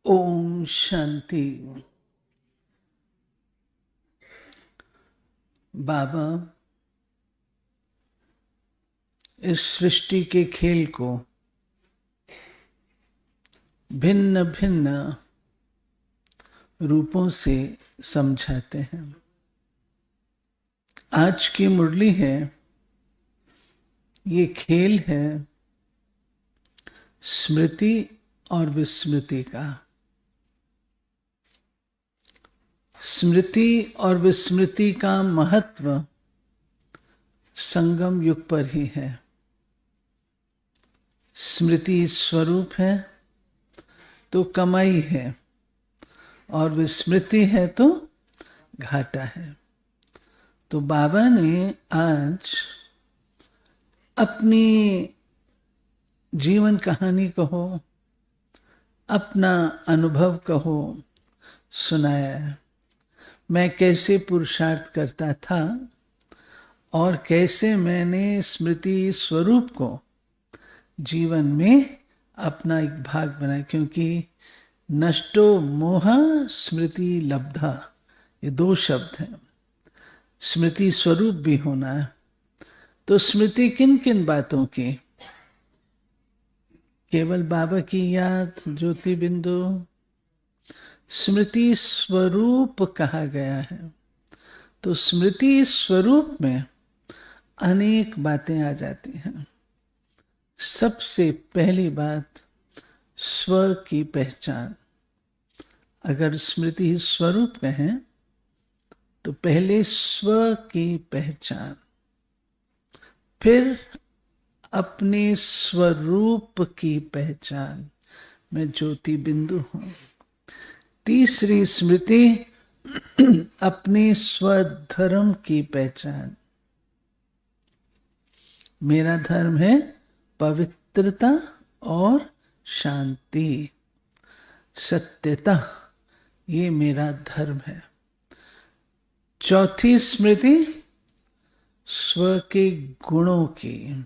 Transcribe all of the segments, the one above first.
ओम शांति। बाबा इस सृष्टि के खेल को भिन्न भिन्न रूपों से समझाते हैं। आज की मुरली है, ये खेल है स्मृति और विस्मृति का। स्मृति और विस्मृति का महत्व संगम युग पर ही है। स्मृति स्वरूप है तो कमाई है, और विस्मृति है तो घाटा है। तो बाबा ने आज अपनी जीवन कहानी कहो, अपना अनुभव कहो, सुनाया है। मैं कैसे पुरुषार्थ करता था और कैसे मैंने स्मृति स्वरूप को जीवन में अपना एक भाग बनाया, क्योंकि नष्टो मोह स्मृति लब्धा, ये दो शब्द हैं। स्मृति स्वरूप भी होना है। तो स्मृति किन किन बातों की? केवल बाबा की याद, ज्योति बिंदु। स्मृति स्वरूप कहा गया है। तो स्मृति स्वरूप में अनेक बातें आ जाती हैं। सबसे पहली बात स्व की पहचान। अगर स्मृति स्वरूप कहें तो पहले स्व की पहचान, फिर अपने स्वरूप की पहचान, मैं ज्योति बिंदु हूं। तीसरी स्मृति अपने स्वधर्म की पहचान। मेरा धर्म है पवित्रता और शांति, सत्यता, ये मेरा धर्म है। चौथी स्मृति स्व के गुणों की,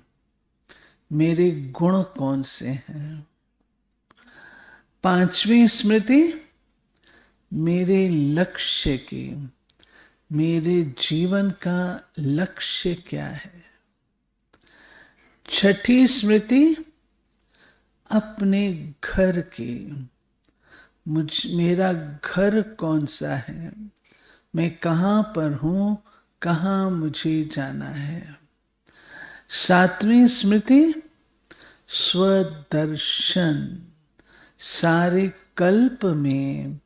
मेरे गुण कौन से हैं। पांचवी स्मृति मेरे लक्ष्य की, मेरे जीवन का लक्ष्य क्या है। छठी स्मृति अपने घर की, मेरा घर कौन सा है, मैं कहाँ पर हूँ, कहाँ मुझे जाना है। सातवीं स्मृति स्वदर्शन, सारे कल्प में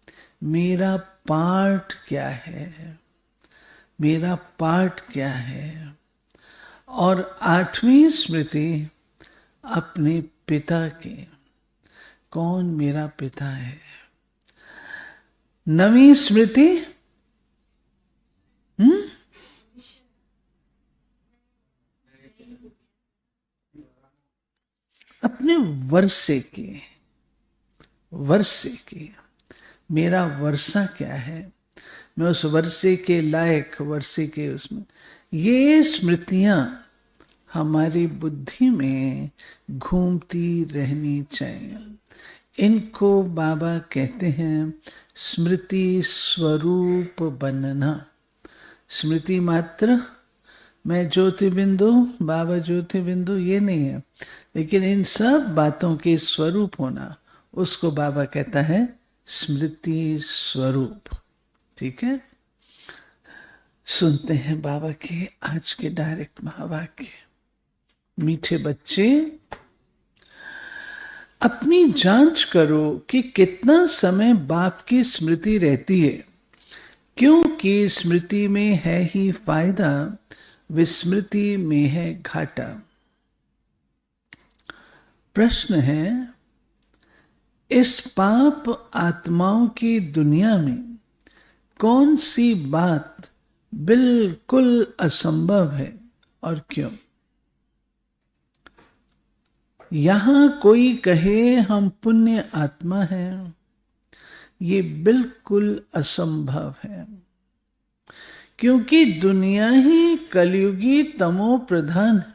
मेरा पार्ट क्या है, मेरा पार्ट क्या है। और आठवीं स्मृति अपने पिता की, कौन मेरा पिता है। नवीं स्मृति अपने वर्षे की, वर्षे की, मेरा वर्षा क्या है, मैं उस वर्षे के लायक, वर्षे के उसमें। ये स्मृतियां हमारी बुद्धि में घूमती रहनी चाहिए। इनको बाबा कहते हैं स्मृति स्वरूप बनना। स्मृति मात्र मैं ज्योति बिंदु, बाबा ज्योति बिंदु, ये नहीं है, लेकिन इन सब बातों के स्वरूप होना, उसको बाबा कहता है स्मृति स्वरूप। ठीक है, सुनते हैं बाबा के आज के डायरेक्ट महावाक्य। मीठे बच्चे, अपनी जांच करो कि कितना समय बाप की स्मृति रहती है, क्योंकि स्मृति में है ही फायदा, विस्मृति में है घाटा। प्रश्न है, इस पाप आत्माओं की दुनिया में कौन सी बात बिल्कुल असंभव है और क्यों? यहां कोई कहे हम पुण्य आत्मा हैं, ये बिल्कुल असंभव है, क्योंकि दुनिया ही कलयुगी तमो प्रधान है।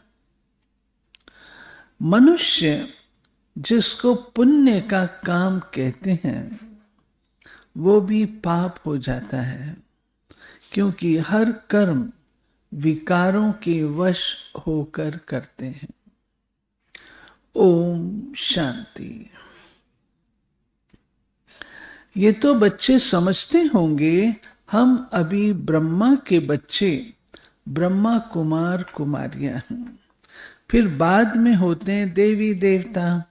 मनुष्य जिसको पुण्य का काम कहते हैं, वो भी पाप हो जाता है, क्योंकि हर कर्म विकारों के वश होकर करते हैं। ओम शांति। ये तो बच्चे समझते होंगे हम अभी ब्रह्मा के बच्चे, ब्रह्मा कुमार कुमारियां हैं, फिर बाद में होते हैं देवी देवता।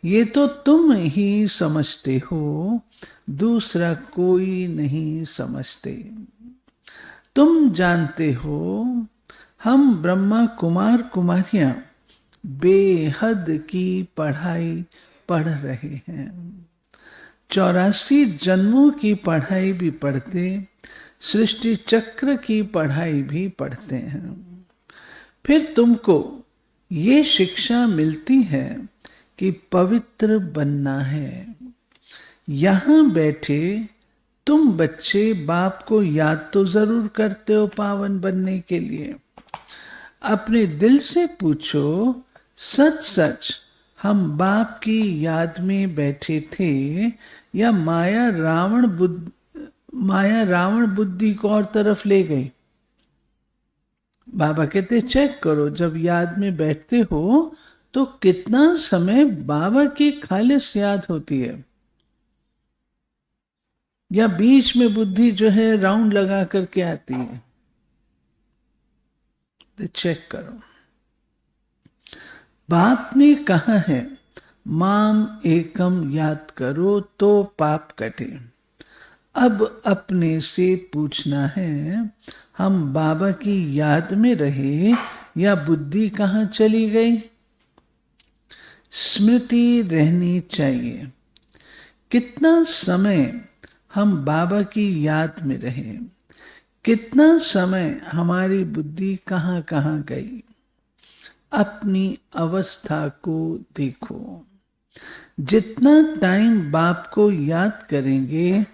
ये तो तुम ही समझते हो, दूसरा कोई नहीं समझते। तुम जानते हो हम ब्रह्मा कुमार कुमारियां बेहद की पढ़ाई पढ़ रहे हैं। 84 जन्मों की पढ़ाई भी पढ़ते, सृष्टि चक्र की पढ़ाई भी पढ़ते हैं। फिर तुमको ये शिक्षा मिलती है कि पवित्र बनना है। यहां बैठे तुम बच्चे बाप को याद तो जरूर करते हो पावन बनने के लिए। अपने दिल से पूछो, सच सच हम बाप की याद में बैठे थे या माया रावण बुद्धि को और तरफ ले गई? बाबा कहते चेक करो, जब याद में बैठते हो तो कितना समय बाबा की खालिस याद होती है, या बीच में बुद्धि जो है राउंड लगा करके आती है। तो चेक करो। बाप ने कहा है माम एकम याद करो तो पाप कटे। अब अपने से पूछना है, हम बाबा की याद में रहे या बुद्धि कहाँ चली गई? स्मृति रहनी चाहिए। कितना समय हम बाबा की याद में रहे, कितना समय हमारी बुद्धि कहाँ कहाँ गई। अपनी अवस्था को देखो। जितना टाइम बाप को याद करेंगे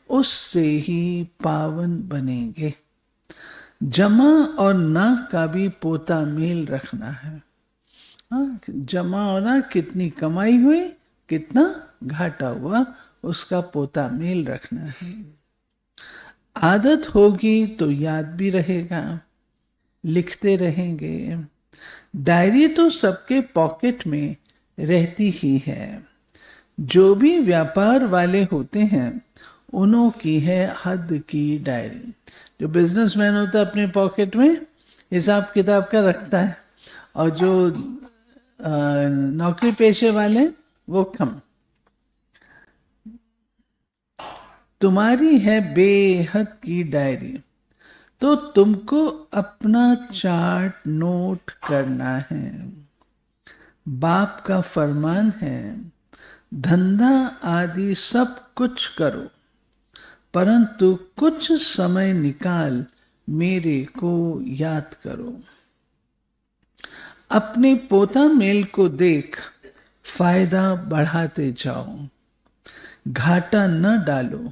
उससे ही पावन बनेंगे। जमा और ना का भी पोता मेल रखना है। जमा और ना, कितनी कमाई हुई, कितना घाटा हुआ, उसका पोता मेल रखना है। आदत होगी तो याद भी रहेगा, लिखते रहेंगे। डायरी तो सबके पॉकेट में रहती ही है। जो भी व्यापार वाले होते हैं उन्हों की है हद की डायरी। जो बिजनेसमैन होता है अपने पॉकेट में हिसाब किताब का रखता है, और जो नौकरी पेशे वाले वो कम। तुम्हारी है बेहद की डायरी, तो तुमको अपना चार्ट नोट करना है। बाप का फरमान है, धंधा आदि सब कुछ करो, परंतु कुछ समय निकाल मेरे को याद करो। अपने पोता मेल को देख फायदा बढ़ाते जाओ, घाटा न डालो।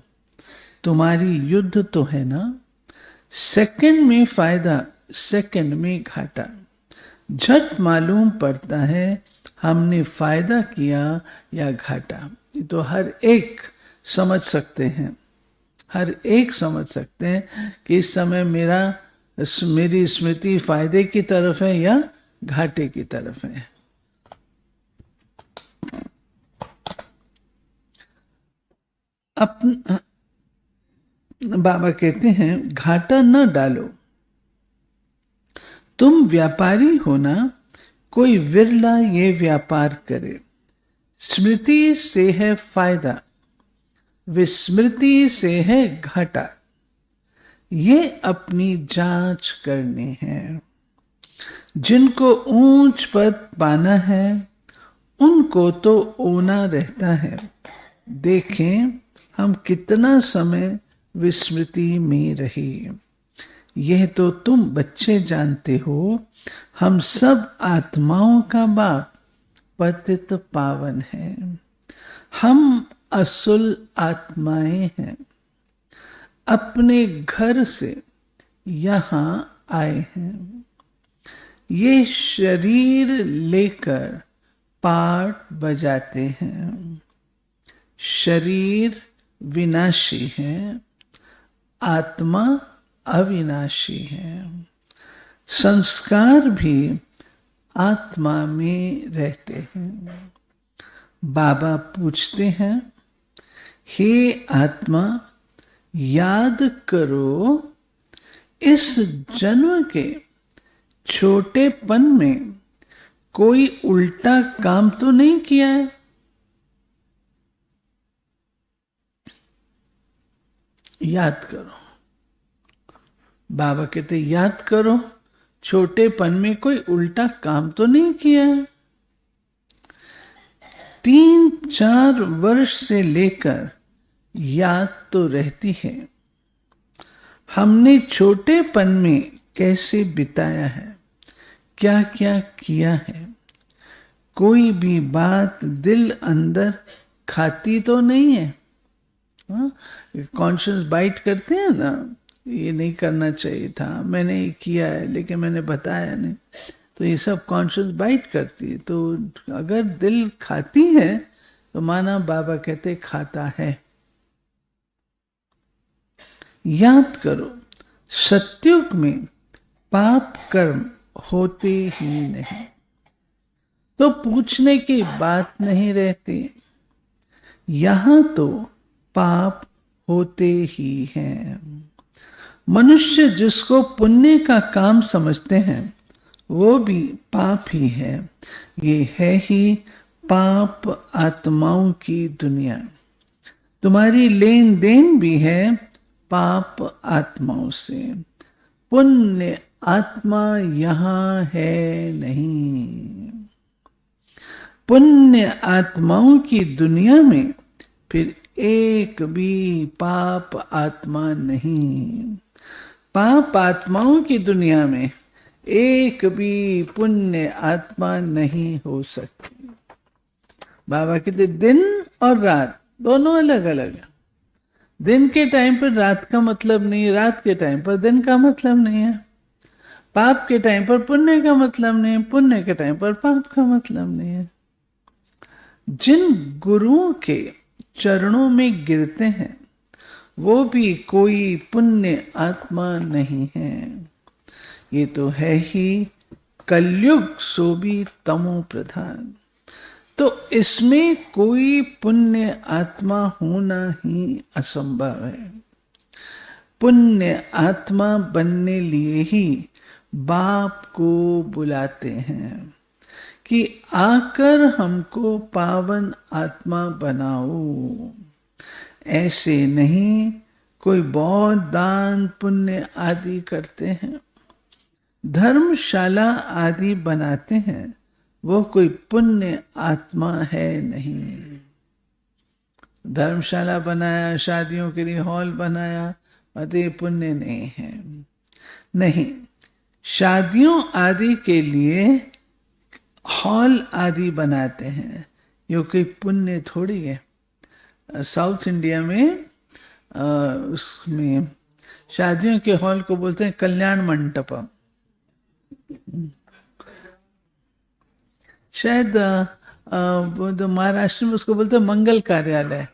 तुम्हारी युद्ध तो है ना, सेकंड में फायदा, सेकंड में घाटा। झट मालूम पड़ता है हमने फायदा किया या घाटा। ये तो हर एक समझ सकते हैं, हर एक समझ सकते हैं कि इस समय मेरी स्मृति फायदे की तरफ है या घाटे की तरफ है। बाबा कहते हैं घाटा न डालो। तुम व्यापारी हो ना, कोई विरला ये व्यापार करे। स्मृति से है फायदा, विस्मृति से है घाटा। ये अपनी जांच करनी है। जिनको ऊंच पद पाना है उनको तो ओना रहता है। देखें हम कितना समय विस्मृति में रहे। यह तो तुम बच्चे जानते हो, हम सब आत्माओं का बाप पतित पावन है। हम असुल आत्माएं हैं, अपने घर से यहां आए हैं। ये शरीर लेकर पाठ बजाते हैं। शरीर विनाशी है, आत्मा अविनाशी है। संस्कार भी आत्मा में रहते हैं। बाबा पूछते हैं, हे आत्मा, याद करो इस जन्म के छोटेपन में कोई उल्टा काम तो नहीं किया है? याद करो। बाबा कहते याद करो, छोटेपन में कोई उल्टा काम तो नहीं किया है। 3-4 वर्ष से लेकर याद तो रहती है, हमने छोटेपन में कैसे बिताया है, क्या क्या किया है। कोई भी बात दिल अंदर खाती तो नहीं है। कॉन्शियस बाइट करते हैं ना, ये नहीं करना चाहिए था, मैंने ये किया है लेकिन मैंने बताया नहीं, तो ये सब कॉन्शियस बाइट करती है। तो अगर दिल खाती है तो माना बाबा कहते खाता है। याद करो, सत्युग में पाप कर्म होते ही नहीं, तो पूछने की बात नहीं रहती। यहां तो पाप होते ही हैं। मनुष्य जिसको पुण्य का काम समझते हैं वो भी पाप ही है। ये है ही पाप आत्माओं की दुनिया। तुम्हारी लेन देन भी है पाप आत्माओं से। पुण्य आत्मा यहां है नहीं। पुण्य आत्माओं की दुनिया में फिर एक भी पाप आत्मा नहीं। पाप आत्माओं की दुनिया में एक भी पुण्य आत्मा नहीं हो सकती। बाबा कहते दिन और रात दोनों अलग अलग है। दिन के टाइम पर रात का मतलब नहीं है, रात के टाइम पर दिन का मतलब नहीं है। पाप के टाइम पर पुण्य का मतलब नहीं है, पुण्य के टाइम पर पाप का मतलब नहीं है। जिन गुरुओं के चरणों में गिरते हैं वो भी कोई पुण्य आत्मा नहीं है। ये तो है ही कलयुग, सो भी तमो प्रधान। तो इसमें कोई पुण्य आत्मा होना ही असंभव है। पुण्य आत्मा बनने लिए ही बाप को बुलाते हैं कि आकर हमको पावन आत्मा बनाओ। ऐसे नहीं कोई बहुत दान पुण्य आदि करते हैं, धर्मशाला आदि बनाते हैं, वो कोई पुण्य आत्मा है नहीं। धर्मशाला बनाया, शादियों के लिए हॉल बनाया, अतः पुण्य नहीं है। नहीं, शादियों आदि के लिए हॉल आदि बनाते हैं, ये कोई पुण्य थोड़ी है। साउथ इंडिया में उसमें शादियों के हॉल को बोलते हैं कल्याण मंटपम। शायद महाराष्ट्र में उसको बोलते हैं मंगल कार्यालय,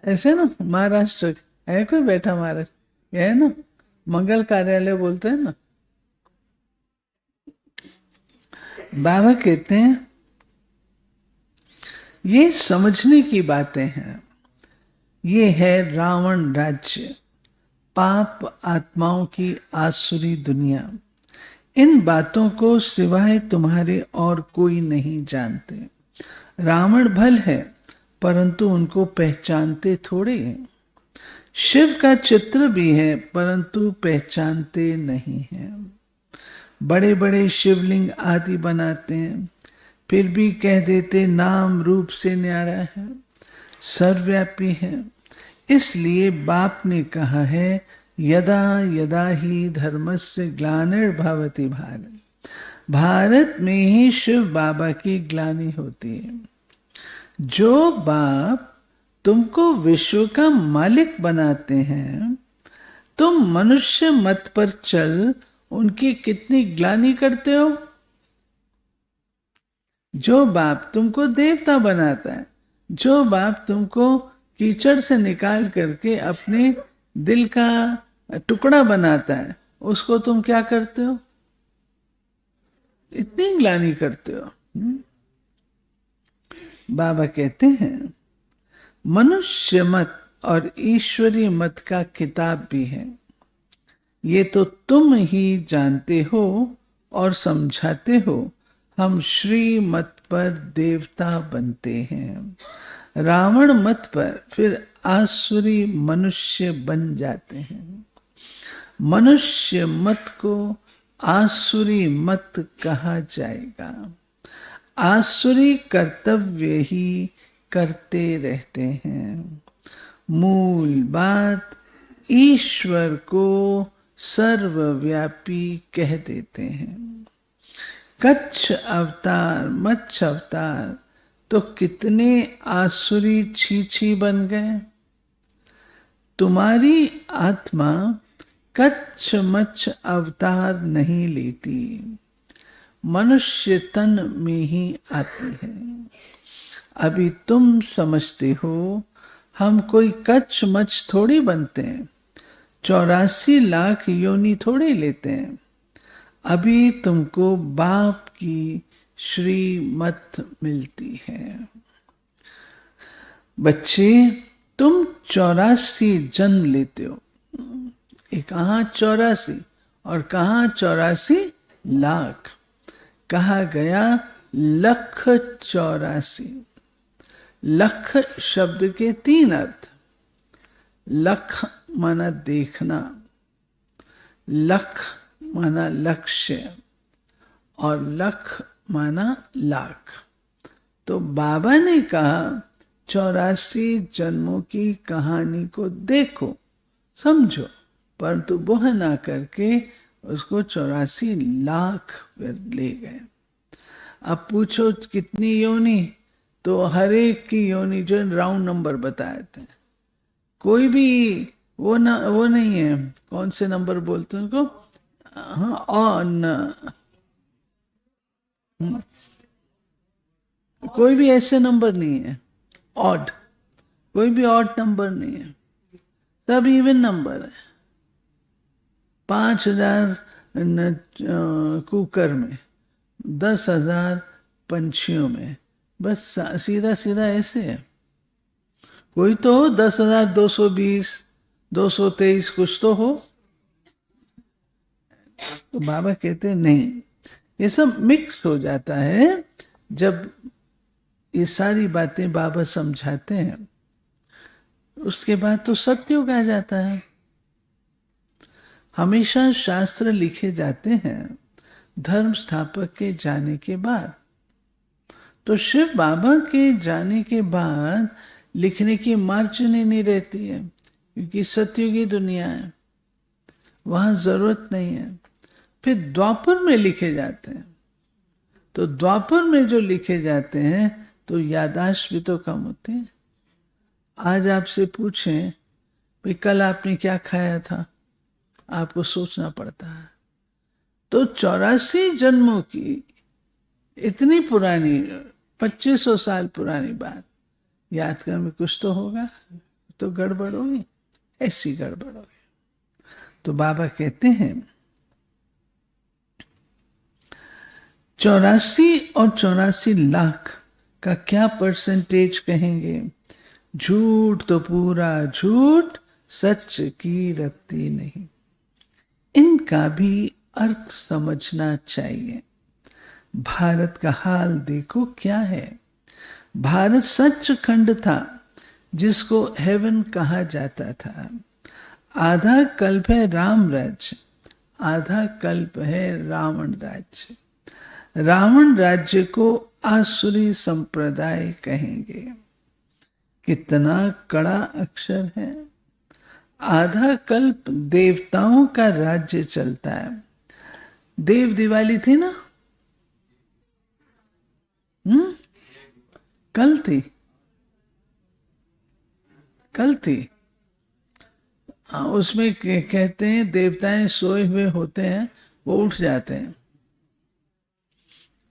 ऐसे ना। महाराष्ट्र है कोई बैठा महाराष्ट्र, है ना, मंगल कार्यालय बोलते हैं ना। बाबा कहते हैं ये समझने की बातें हैं। ये है रावण राज्य, पाप आत्माओं की आसुरी दुनिया। इन बातों को सिवाय तुम्हारे और कोई नहीं जानते। रावण भल है परंतु उनको पहचानते थोड़े हैं। शिव का चित्र भी है परंतु पहचानते नहीं हैं। बड़े बड़े शिवलिंग आदि बनाते हैं, फिर भी कह देते नाम रूप से न्यारा है, सर्वव्यापी है। इसलिए बाप ने कहा है यदा यदा ही धर्मस्य ग्लानिर्भवति भारत। भारत में ही शिव बाबा की ग्लानि होती है। जो बाप तुमको विश्व का मालिक बनाते हैं, तुम मनुष्य मत पर चल उनकी कितनी ग्लानि करते हो। जो बाप तुमको देवता बनाता है, जो बाप तुमको कीचड़ से निकाल करके अपने दिल का टुकड़ा बनाता है, उसको तुम क्या करते हो? इतनी ग्लानि करते हो। बाबा कहते हैं मनुष्य मत और ईश्वरीय मत का किताब भी है, ये तो तुम ही जानते हो और समझाते हो। हम श्री मत पर देवता बनते हैं, रावण मत पर फिर आसुरी मनुष्य बन जाते हैं। मनुष्य मत को आसुरी मत कहा जाएगा। आसुरी कर्तव्य ही करते रहते हैं। मूल बात ईश्वर को सर्वव्यापी कह देते हैं। कच्छ अवतार मच्छ अवतार तो कितने आसुरी छीछी बन गए। तुम्हारी आत्मा कच्छ मच्छ अवतार नहीं लेती, मनुष्य तन में ही आती है। अभी तुम समझते हो हम कोई कच्छ मच्छ थोड़ी बनते हैं, 84 लाख योनि थोड़ी लेते हैं। अभी तुमको बाप की श्रीमत मिलती है। बच्चे तुम 84 जन्म लेते हो, कहाँ 84 और कहाँ 84 लाख। कहा गया 1,84,00,000। लख शब्द के 3 अर्थ। लख माना देखना, लख माना लक्ष्य और लख माना लाख। तो बाबा ने कहा 84 जन्मों की कहानी को देखो, समझो, परंतु वह ना करके उसको 84 लाख फिर ले गए। अब पूछो कितनी योनि, तो हर एक की योनि जो राउंड नंबर बताए थे। कोई भी वो नहीं है, कौन से नंबर बोलते हैं उनको? हाँ, ऑन, कोई भी ऐसे नंबर नहीं है ऑड, कोई भी ऑड नंबर नहीं है, सब इवन नंबर है। 5,000 कुकर में, 10,000 पंछियों में, बस सीधा सीधा ऐसे है। कोई तो हो 10,220, 223 कुछ तो हो। तो बाबा कहते हैं नहीं, ये सब मिक्स हो जाता है। जब ये सारी बातें बाबा समझाते हैं, उसके बाद तो सत्युग आ जाता है। हमेशा शास्त्र लिखे जाते हैं धर्म स्थापक के जाने के बाद। तो शिव बाबा के जाने के बाद लिखने की मार्जिन ही नहीं रहती है, क्योंकि सत्युगी दुनिया है, वहां जरूरत नहीं है। फिर द्वापर में लिखे जाते हैं, तो द्वापर में जो लिखे जाते हैं तो यादाश्त भी तो कम होती है। आज आपसे पूछें भाई कल आपने क्या खाया था, आपको सोचना पड़ता है। तो 84 जन्मों की इतनी पुरानी 2500 साल पुरानी बात याद करने में कुछ तो होगा, तो गड़बड़ होगी, ऐसी गड़बड़ होगी। तो बाबा कहते हैं 84 और 84 लाख का क्या परसेंटेज कहेंगे? झूठ तो पूरा झूठ, सच की रत्ती नहीं। इनका भी अर्थ समझना चाहिए। भारत का हाल देखो क्या है। भारत सचखंड था जिसको हेवन कहा जाता था। आधा कल्प है राम राज्य, आधा कल्प है रावण राज्य। रावण राज्य को आसुरी संप्रदाय कहेंगे। कितना कड़ा अक्षर है। आधा कल्प देवताओं का राज्य चलता है। देव दिवाली थी ना, कल थी, कल थी। उसमें कहते हैं देवताएं सोए हुए होते हैं, वो उठ जाते हैं,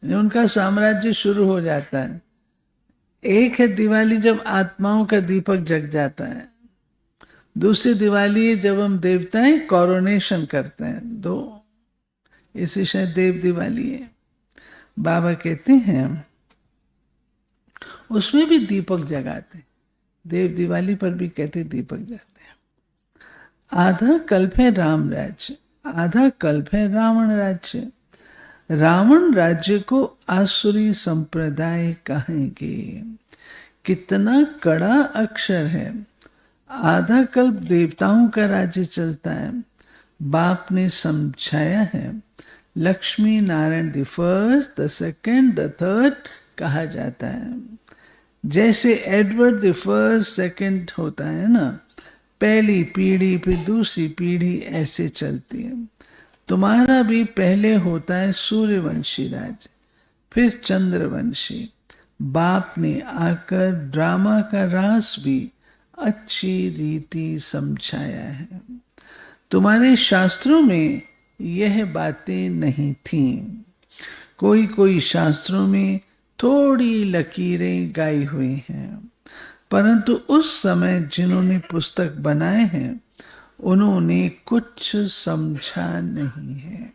उनका साम्राज्य शुरू हो जाता है। एक है दिवाली जब आत्माओं का दीपक जग जाता है, दूसरी दिवाली है जब हम देवताएं कोरोनेशन करते हैं। दो, इसी शायद देव दिवाली है। बाबा कहते हैं उसमें भी दीपक जगाते, देव दिवाली पर भी कहते दीपक जगाते हैं। आधा कल्प है राम राज्य, आधा कल्प है रावण राज्य। रावण राज्य को आसुरी संप्रदाय कहेंगे। कितना कड़ा अक्षर है। आधा कल्प देवताओं का राज्य चलता है। बाप ने समझाया है, Lakshmi Narayan the first, the second, the third कहा जाता है। जैसे एडवर्ड द फर्स्ट सेकंड होता है ना, पहली पीढ़ी फिर दूसरी पीढ़ी ऐसे चलती है। तुम्हारा भी पहले होता है सूर्यवंशी राज्य, फिर चंद्रवंशी। बाप ने आकर ड्रामा का रास भी अच्छी रीति समझाया है। तुम्हारे शास्त्रों में यह बातें नहीं थीं। कोई कोई शास्त्रों में थोड़ी लकीरें गाई हुई हैं, परंतु उस समय जिन्होंने पुस्तक बनाए हैं उन्होंने कुछ समझा नहीं है।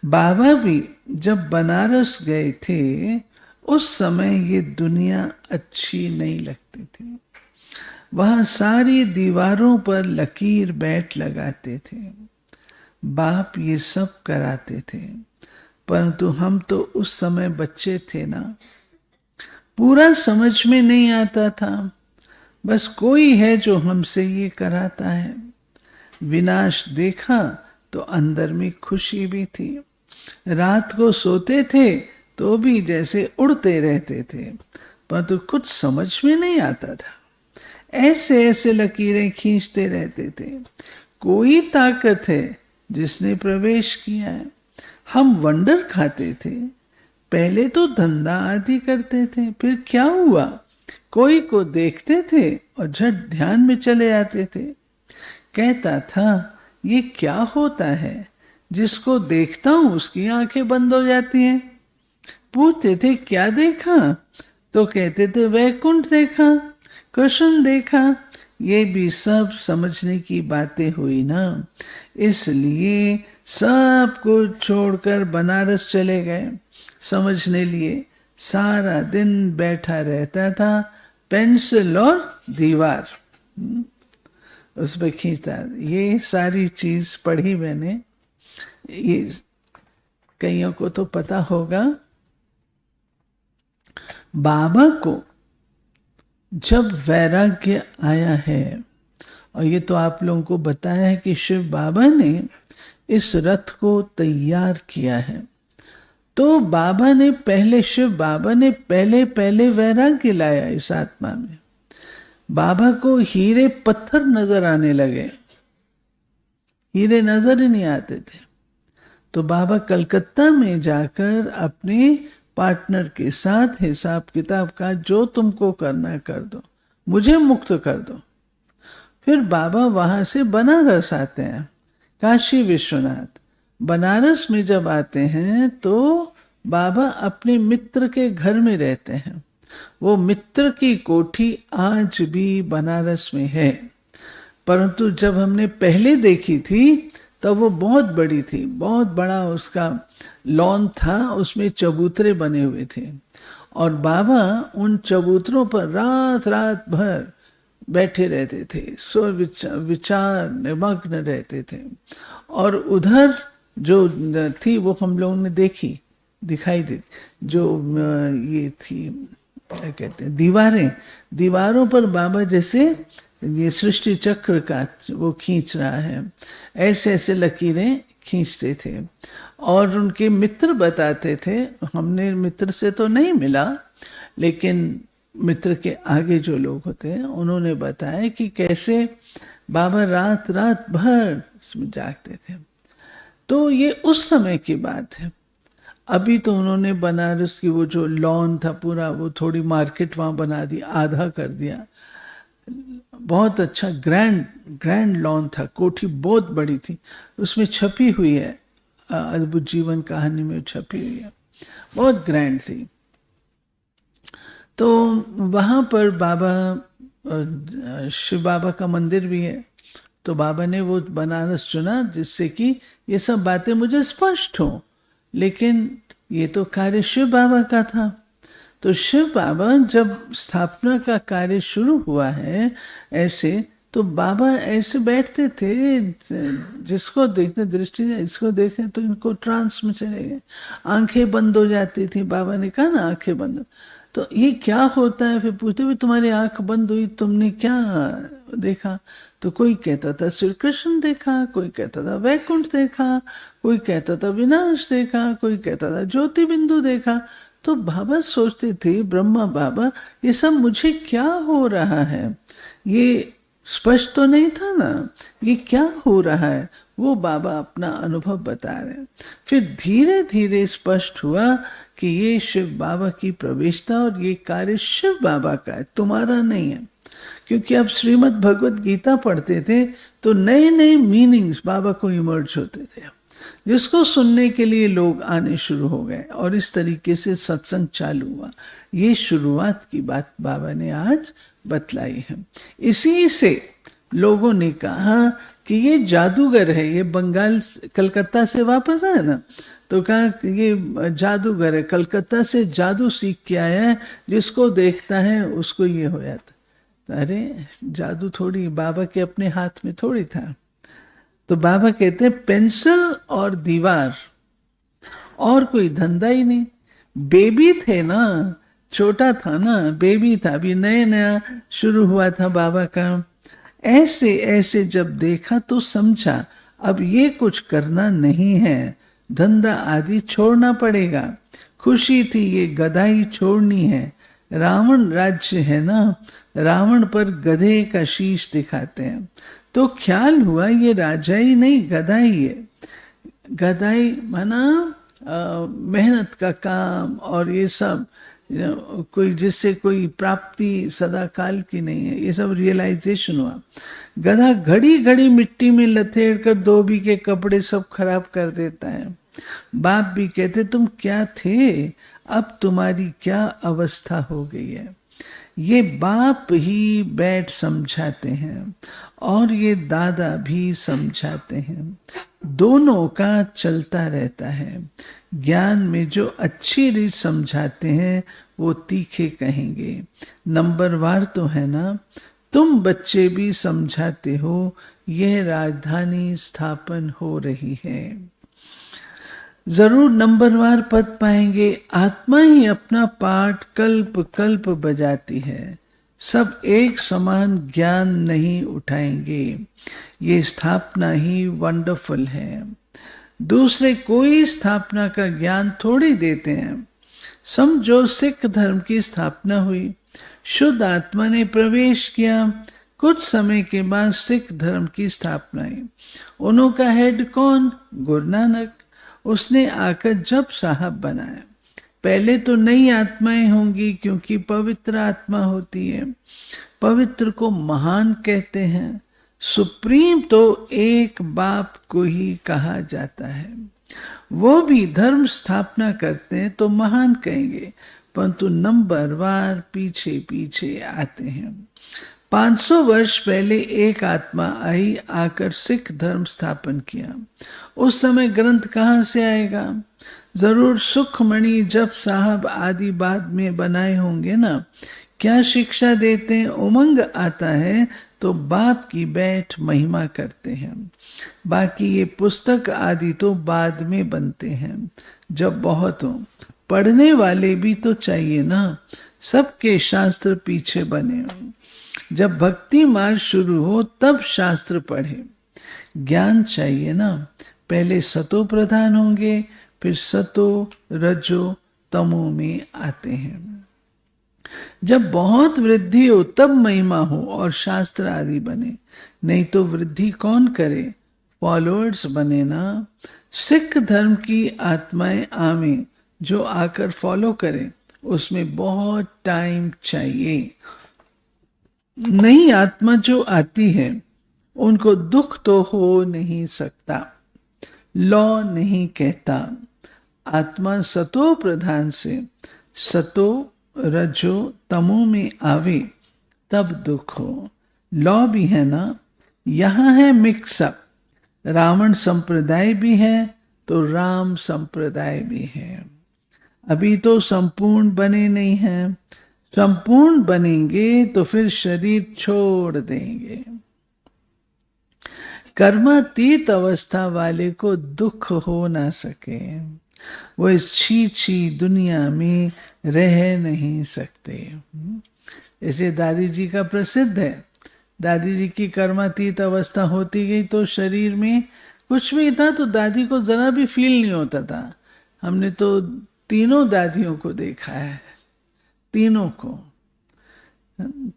बाबा भी जब बनारस गए थे उस समय ये दुनिया अच्छी नहीं लगती थी। वहां सारी दीवारों पर लकीर बैठ लगाते थे। बाप ये सब कराते थे, परंतु हम तो उस समय बच्चे थे ना, पूरा समझ में नहीं आता था। बस कोई है जो हमसे ये कराता है। विनाश देखा तो अंदर में खुशी भी थी। रात को सोते थे तो भी जैसे उड़ते रहते थे, परंतु कुछ समझ में नहीं आता था। ऐसे ऐसे लकीरें खींचते रहते थे। कोई ताकत है जिसने प्रवेश किया है। हम वंडर खाते थे। पहले तो धंधा आदि करते थे, फिर क्या हुआ, कोई को देखते थे और झट ध्यान में चले आते थे। कहता था ये क्या होता है, जिसको देखता हूं उसकी आंखें बंद हो जाती हैं। पूछते थे क्या देखा, तो कहते थे वैकुंठ देखा, कृष्ण देखा। ये भी सब समझने की बातें हुई ना, इसलिए सब कुछ छोड़कर बनारस चले गए समझने लिए। सारा दिन बैठा रहता था, पेंसिल और दीवार उस पर खींचता। ये सारी चीज पढ़ी मैंने, ये कईयों को तो पता होगा। बाबा को जब वैराग्य आया है, और ये तो आप लोगों को बताया है कि शिव बाबा ने इस रथ को तैयार किया है, तो बाबा ने पहले, शिव बाबा ने पहले वैराग्य लाया इस आत्मा में। बाबा को हीरे पत्थर नजर आने लगे, हीरे नजर ही नहीं आते थे। तो बाबा कलकत्ता में जाकर अपने पार्टनर के साथ हिसाब किताब का जो तुमको करना कर दो, मुझे मुक्त कर दो। फिर बाबा वहां से बनारस आते हैं, काशी विश्वनाथ। बनारस में जब आते हैं तो बाबा अपने मित्र के घर में रहते हैं। वो मित्र की कोठी आज भी बनारस में है, परंतु जब हमने पहले देखी थी तब वो बहुत बड़ी थी, बहुत बड़ा उसका लॉन था, उसमें चबूतरे बने हुए थे और बाबा उन चबूतरों पर रात रात भर बैठे रहते थे, सो विचार निमग्न रहते थे। और उधर जो थी वो हम लोगों ने देखी, दिखाई दी, जो ये थी क्या कहते हैं, दीवारें, दीवारों पर बाबा जैसे ये सृष्टि चक्र का वो खींच रहा है, ऐसे ऐसे लकीरें खींचते थे। और उनके मित्र बताते थे, हमने मित्र से तो नहीं मिला, लेकिन मित्र के आगे जो लोग होते हैं उन्होंने बताया कि कैसे बाबा रात रात भर इसमें जागते थे। तो ये उस समय की बात है। अभी तो उन्होंने बनारस की वो जो लॉन था पूरा, वो थोड़ी मार्केट वहाँ बना दी, आधा कर दिया। बहुत अच्छा ग्रैंड लॉन था, कोठी बहुत बड़ी थी, उसमें छपी हुई है, अद्भुत जीवन कहानी में छपी हुई है, बहुत ग्रैंड थी। तो वहाँ पर बाबा शिव बाबा का मंदिर भी है, तो बाबा ने वो बनारस चुना जिससे कि ये सब बातें मुझे स्पष्ट हो। लेकिन ये तो कार्य शिव बाबा का था। तो शिव बाबा जब स्थापना का कार्य शुरू हुआ है ऐसे, तो बाबा ऐसे बैठते थे, जिसको देखते दृष्टि, इसको देखें तो इनको ट्रांस में चले गए, आंखें बंद हो जाती थी। बाबा ने कहा ना आंखें बंद, तो ये क्या होता है? फिर पूछते भी तुम्हारी आंख बंद हुई, तुमने क्या देखा? तो कोई कहता था श्री कृष्ण देखा, कोई कहता था वैकुंठ देखा, कोई कहता था विनाश देखा, कोई कहता था ज्योति बिंदु देखा। तो बाबा सोचते थे, ब्रह्मा बाबा, ये सब मुझे क्या हो रहा है? ये स्पष्ट तो नहीं था ना, ये क्या हो रहा है? वो बाबा अपना अनुभव बता रहे हैं। फिर धीरे धीरे स्पष्ट हुआ कि ये शिव बाबा की प्रवेशता और ये कार्य शिव बाबा का है, तुम्हारा नहीं है। क्योंकि अब श्रीमद् भगवत गीता पढ़ते थे तो नए नए मीनिंग्स बाबा को इमर्ज होते थे, जिसको सुनने के लिए लोग आने शुरू हो गए और इस तरीके से सत्संग चालू हुआ। ये शुरुआत की बात बाबा ने आज बतलाई है। इसी से लोगों ने कहा कि ये जादूगर है, ये बंगाल कलकत्ता से वापस आया ना, तो कहा कि ये जादूगर है, कलकत्ता से जादू सीख के आया है, जिसको देखता है उसको ये हो जाता। अरे जादू थोड़ी, बाबा के अपने हाथ में थोड़ी था। तो बाबा कहते हैं पेंसिल और दीवार, और कोई धंधा ही नहीं। बेबी थे ना, छोटा था ना, बेबी था, अभी नया नया शुरू हुआ था बाबा का। ऐसे ऐसे जब देखा तो समझा अब ये कुछ करना नहीं है, धंधा आदि छोड़ना पड़ेगा। खुशी थी ये गधाई छोड़नी है, रावण राज्य है ना, रावण पर गधे का शीश दिखाते हैं। तो ख्याल हुआ ये राजा ही नहीं गधा ही है। गधाई माना मेहनत का काम और ये सब, कोई जिससे कोई प्राप्ति सदा काल की नहीं है, ये सब रियलाइजेशन हुआ। गधा घड़ी घड़ी मिट्टी में लथेड़ कर धोबी के कपड़े सब खराब कर देता है। बाप भी कहते तुम क्या थे, अब तुम्हारी क्या अवस्था हो गई है। ये बाप ही बैठ समझाते हैं और ये दादा भी समझाते हैं, दोनों का चलता रहता है। ज्ञान में जो अच्छी रीत समझाते हैं वो तीखे कहेंगे, नंबरवार तो है ना। तुम बच्चे भी समझाते हो, यह राजधानी स्थापन हो रही है, जरूर नंबरवार पद पाएंगे। आत्मा ही अपना पाठ कल्प कल्प बजाती है, सब एक समान ज्ञान नहीं उठाएंगे। ये स्थापना ही वंडरफुल है, दूसरे कोई स्थापना का ज्ञान थोड़ी देते हैं। समझो सिख धर्म की स्थापना हुई, शुद्ध आत्मा ने प्रवेश किया, कुछ समय के बाद सिख धर्म की स्थापना हुई। उनका हेड कौन? गुरु नानक। उसने आकर जप साहब बनाया। पहले तो नई आत्माएं होंगी क्योंकि पवित्र आत्मा होती है, पवित्र को महान कहते हैं। सुप्रीम तो एक बाप को ही कहा जाता है, वो भी धर्म स्थापना करते हैं तो महान कहेंगे, परंतु नंबरवार पीछे पीछे आते हैं। 500 वर्ष पहले एक आत्मा आई, आकर सिख धर्म स्थापन किया। उस समय ग्रंथ कहाँ से आएगा? जरूर सुखमणि जप साहब आदि बाद में बनाए होंगे ना। क्या शिक्षा देते हैं? उमंग आता है तो बाप की बैठ महिमा करते हैं। बाकी ये पुस्तक आदि तो बाद में बनते हैं जब बहुत हो। पढ़ने वाले भी तो चाहिए ना, सबके शास्त्र पीछे बने हो। जब भक्ति मार्ग शुरू हो तब शास्त्र पढ़े। ज्ञान चाहिए ना, पहले सतो प्रधान होंगे, फिर सतो रजो तमो में आते हैं। जब बहुत वृद्धि हो तब महिमा हो और शास्त्र आदि बने, नहीं तो वृद्धि कौन करे? फॉलोअर्स बने ना। सिख धर्म की आत्माएं आवे जो आकर फॉलो करें, उसमें बहुत टाइम चाहिए। नई आत्मा जो आती है उनको दुख तो हो नहीं सकता, लॉ नहीं कहता। आत्मा सतो प्रधान से, सतो रजो तमो में आवे तब दुख हो। लॉ भी है ना, यहाँ है मिक्सअप। रावण संप्रदाय भी है तो राम संप्रदाय भी है। अभी तो संपूर्ण बने नहीं हैं, संपूर्ण बनेंगे तो फिर शरीर छोड़ देंगे। कर्मातीत अवस्था वाले को दुख हो ना सके, वो इस छी दुनिया में रह नहीं सकते। जैसे दादी जी का प्रसिद्ध है, दादी जी की कर्मातीत अवस्था होती गई तो शरीर में कुछ भी था तो दादी को जरा भी फील नहीं होता था। हमने तो तीनों दादियों को देखा है, तीनों को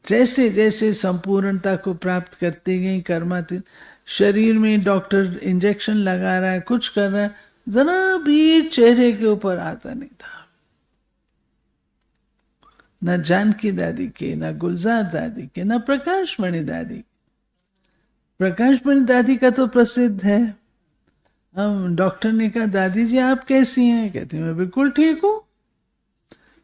जैसे जैसे संपूर्णता को प्राप्त करती गई कर्मातीत, शरीर में डॉक्टर इंजेक्शन लगा रहा है, कुछ कर रहा है, जरा भी चेहरे के ऊपर आता नहीं था। न जानकी दादी के, न गुलजार दादी के, न प्रकाशमणि दादी। प्रकाशमणि दादी का तो प्रसिद्ध है। हम डॉक्टर ने कहा दादी जी आप कैसी हैं? कहती मैं बिल्कुल ठीक हूं।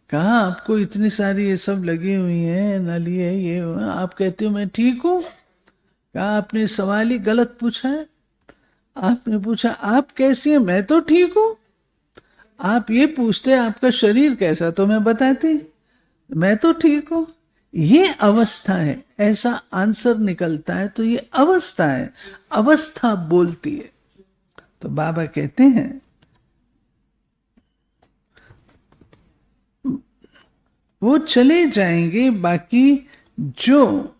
कहा आपको इतनी सारी ये सब लगी हुई है, नली है, ये आप कहते हो मैं ठीक हूं। कहा आपने सवाल ही गलत पूछा है। आपने पूछा आप कैसी हैं, मैं तो ठीक हूं। आप ये पूछते आपका शरीर कैसा, तो मैं बताती मैं तो ठीक हूं। ये अवस्था है, ऐसा आंसर निकलता है तो ये अवस्था है, अवस्था बोलती है। तो बाबा कहते हैं वो चले जाएंगे, बाकी जो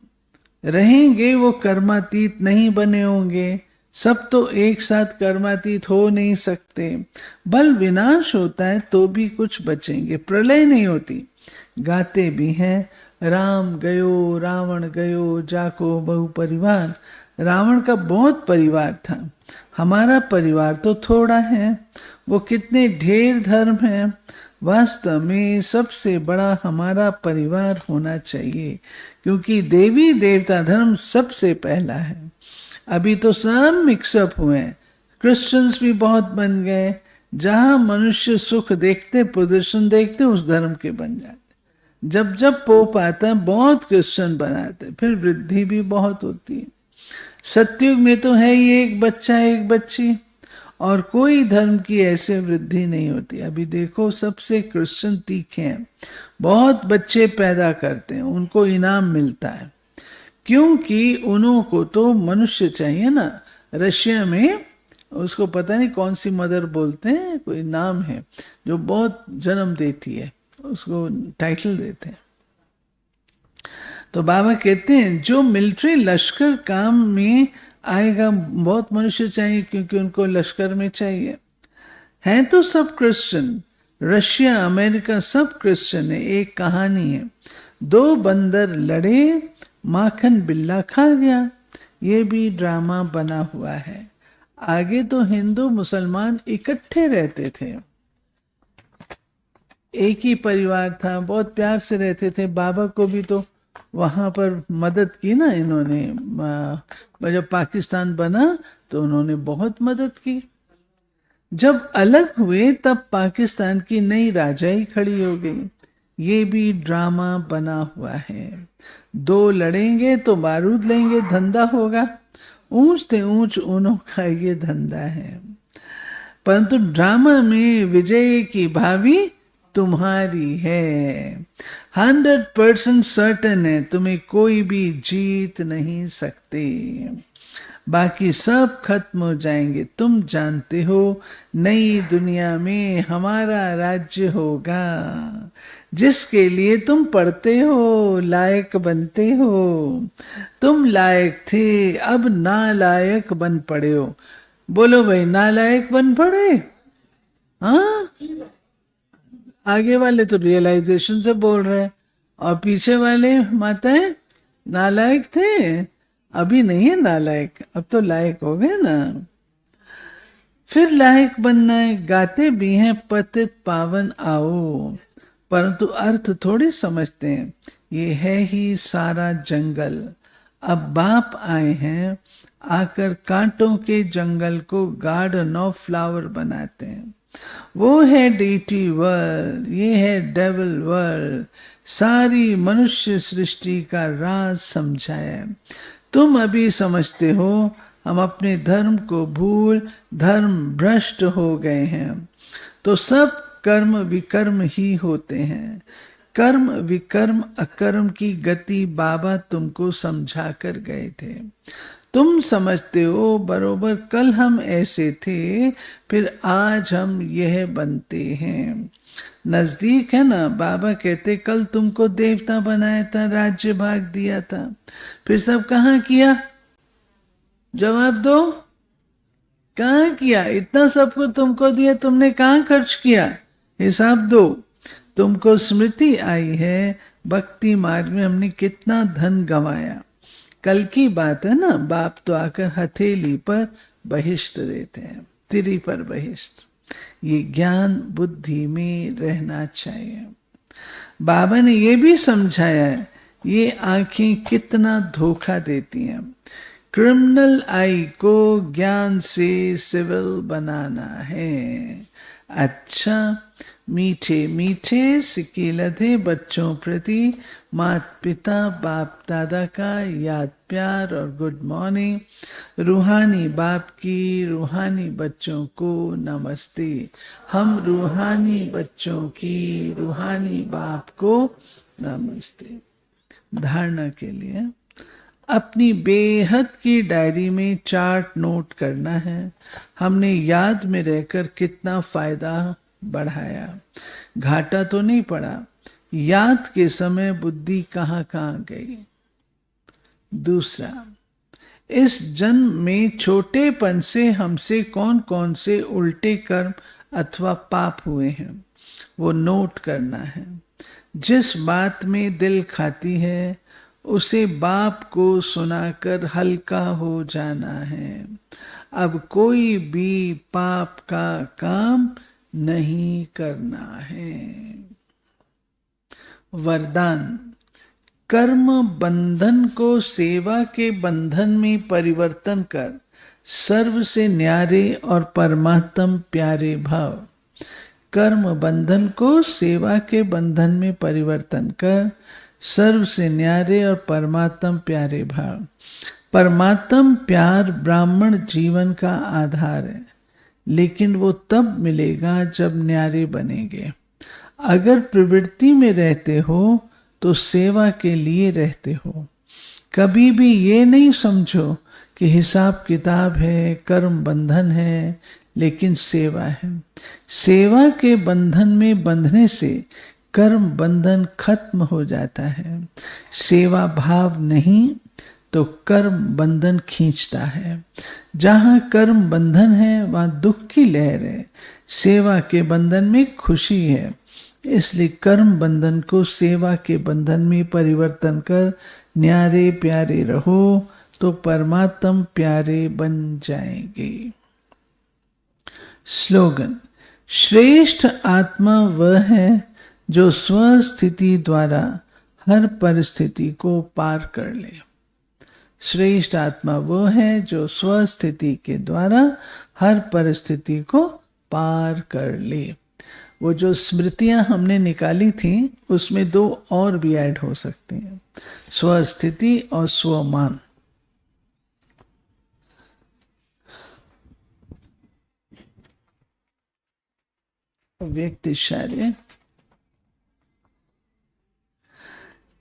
रहेंगे वो कर्मातीत नहीं बने होंगे। सब तो एक साथ कर्मातीत हो नहीं सकते। बल विनाश होता है तो भी कुछ बचेंगे, प्रलय नहीं होती। गाते भी हैं राम गयो रावण गयो जाको बहु परिवार। रावण का बहुत परिवार था, हमारा परिवार तो थोड़ा है। वो कितने ढेर धर्म हैं, वास्तव में सबसे बड़ा हमारा परिवार होना चाहिए, क्योंकि देवी देवता धर्म सबसे पहला है। अभी तो सब मिक्सअप हुए हैं, क्रिश्चियंस भी बहुत बन गए। जहां मनुष्य सुख देखते, पोजीशन देखते, उस धर्म के बन जाते। जब जब पोप आता है बहुत क्रिश्चियन बनाते, फिर वृद्धि भी बहुत होती है। सतयुग में तो है ही एक बच्चा एक बच्ची, और कोई धर्म की ऐसे वृद्धि नहीं होती। अभी देखो सबसे क्रिश्चियन तीखे हैं, बहुत बच्चे पैदा करते हैं, उनको इनाम मिलता है, क्योंकि उनको तो मनुष्य चाहिए ना। रशिया में उसको पता नहीं कौन सी मदर बोलते हैं, कोई नाम है जो बहुत जन्म देती है, उसको टाइटल देते हैं। तो बाबा कहते हैं जो मिलिट्री लश्कर काम में आएगा, बहुत मनुष्य चाहिए क्योंकि उनको लश्कर में चाहिए। हैं तो सब क्रिश्चियन, रशिया अमेरिका सब क्रिश्चियन है। एक कहानी है, दो बंदर लड़े, माखन बिल्ला खा गया। ये भी ड्रामा बना हुआ है। आगे तो हिंदू मुसलमान इकट्ठे रहते थे, एक ही परिवार था, बहुत प्यार से रहते थे। बाबा को भी तो वहां पर मदद की ना इन्होंने, जब पाकिस्तान बना तो उन्होंने बहुत मदद की। जब अलग हुए तब पाकिस्तान की नई राजाई खड़ी हो गई। ये भी ड्रामा बना हुआ है। दो लड़ेंगे तो बारूद लेंगे, धंधा होगा। ऊंच से ऊंच ऊनों का ये धंधा है। परंतु ड्रामा में विजय की भावी तुम्हारी है। 100% सर्टेन है, तुम्हें कोई भी जीत नहीं सकते। बाकी सब खत्म हो जाएंगे। तुम जानते हो नई दुनिया में हमारा राज्य होगा। जिसके लिए तुम पढ़ते हो, लायक बनते हो। तुम लायक थे, अब नालायक बन पड़े हो। बोलो भाई, नालायक बन पड़े? हाँ, आगे वाले तो रियलाइजेशन से बोल रहे हैं, और पीछे वाले माताएं नालायक थे, अभी नहीं है नालायक, अब तो लायक हो गए ना। फिर लायक बनना है। गाते भी हैं पतित पावन आओ, परंतु अर्थ थोड़ी समझते हैं। ये है ही सारा जंगल। अब बाप आए हैं, आकर कांटों के जंगल को गार्डन ऑफ फ्लावर बनाते हैं। वो है डीटी वर्ल्ड, ये है डेविल वर्ल्ड। सारी मनुष्य सृष्टि का राज समझाया। तुम अभी समझते हो हम अपने धर्म को भूल धर्म भ्रष्ट हो गए हैं। तो सब कर्म विकर्म ही होते हैं। कर्म विकर्म अकर्म की गति बाबा तुमको समझा कर गए थे। तुम समझते हो बरोबर कल हम ऐसे थे, फिर आज हम यह बनते हैं। नजदीक है ना, बाबा कहते कल तुमको देवता बनाया था, राज्य भाग दिया था, फिर सब कहाँ किया? जवाब दो, कहाँ किया? इतना सबको तुमको दिया, तुमने कहाँ खर्च किया? हिसाब दो। तुमको स्मृति आई है भक्ति मार्ग में हमने कितना धन गंवाया। कल की बात है ना, बाप तो आकर हथेली पर बहिष्ट देते हैं, तिरी पर बहिष्ट। ये ज्ञान बुद्धि में रहना चाहिए। बाबा ने ये भी समझाया है ये आंखें कितना धोखा देती हैं। क्रिमिनल आई को ज्ञान से सिविल बनाना है। अच्छा, मीठे मीठे सिकीलते बच्चों प्रति माता पिता बाप दादा का याद प्यार और गुड मॉर्निंग। रूहानी बाप की रूहानी बच्चों को नमस्ते। हम रूहानी बच्चों की रूहानी बाप को नमस्ते। धारणा के लिए अपनी बेहद की डायरी में चार्ट नोट करना है। हमने याद में रहकर कितना फायदा बढ़ाया, घाटा तो नहीं पड़ा। याद के समय बुद्धि कहाँ कहाँ गई। दूसरा, इस जन्म में छोटेपन से हमसे कौन कौन से उल्टे कर्म अथवा पाप हुए हैं वो नोट करना है। जिस बात में दिल खाती है उसे बाप को सुनाकर हल्का हो जाना है। अब कोई भी पाप का काम नहीं करना है। वरदान, कर्म बंधन को सेवा के बंधन में परिवर्तन कर सर्व से न्यारे और परमात्म प्यारे भाव। कर्म बंधन को सेवा के बंधन में परिवर्तन कर सर्व से न्यारे और परमात्म प्यारे भाव। परमात्म प्यार ब्राह्मण जीवन का आधार है, लेकिन वो तब मिलेगा जब न्यारे बनेंगे। अगर प्रवृत्ति में रहते हो तो सेवा के लिए रहते हो। कभी भी ये नहीं समझो कि हिसाब किताब है, कर्म बंधन है, लेकिन सेवा है। सेवा के बंधन में बंधने से कर्म बंधन खत्म हो जाता है। सेवा भाव नहीं तो कर्म बंधन खींचता है। जहां कर्म बंधन है वहां दुख की लहर है। सेवा के बंधन में खुशी है। इसलिए कर्म बंधन को सेवा के बंधन में परिवर्तन कर न्यारे प्यारे रहो तो परमात्म प्यारे बन जाएंगे। स्लोगन, श्रेष्ठ आत्मा वह है जो स्वस्थिति द्वारा हर परिस्थिति को पार कर ले। श्रेष्ठ आत्मा वो है जो स्वस्थिति के द्वारा हर परिस्थिति को पार कर ले। वो जो स्मृतियां हमने निकाली थी उसमें दो और भी ऐड हो सकती हैं, स्वस्थिति और स्वमान। व्यक्ति शैली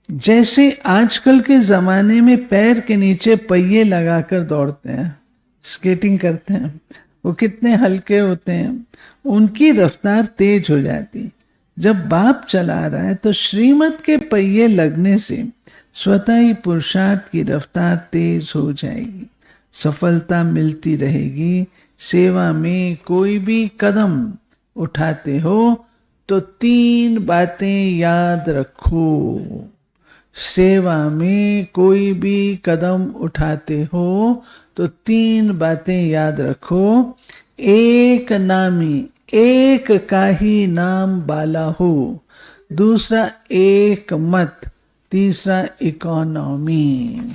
जैसे आजकल के जमाने में पैर के नीचे पहिए लगाकर दौड़ते हैं, स्केटिंग करते हैं, वो कितने हल्के होते हैं, उनकी रफ्तार तेज हो जाती। जब बाप चला रहा है तो श्रीमत के पहिए लगने से स्वतः ही पुरुषार्थ की रफ्तार तेज हो जाएगी, सफलता मिलती रहेगी। सेवा में कोई भी कदम उठाते हो तो 3 बातें याद रखो। सेवा में कोई भी कदम उठाते हो तो 3 बातें याद रखो। एक नामी, एक का ही नाम बाला हो। दूसरा एक मत, तीसरा इकोनॉमी।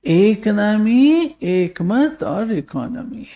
एक नामी, एक मत और इकोनॉमी।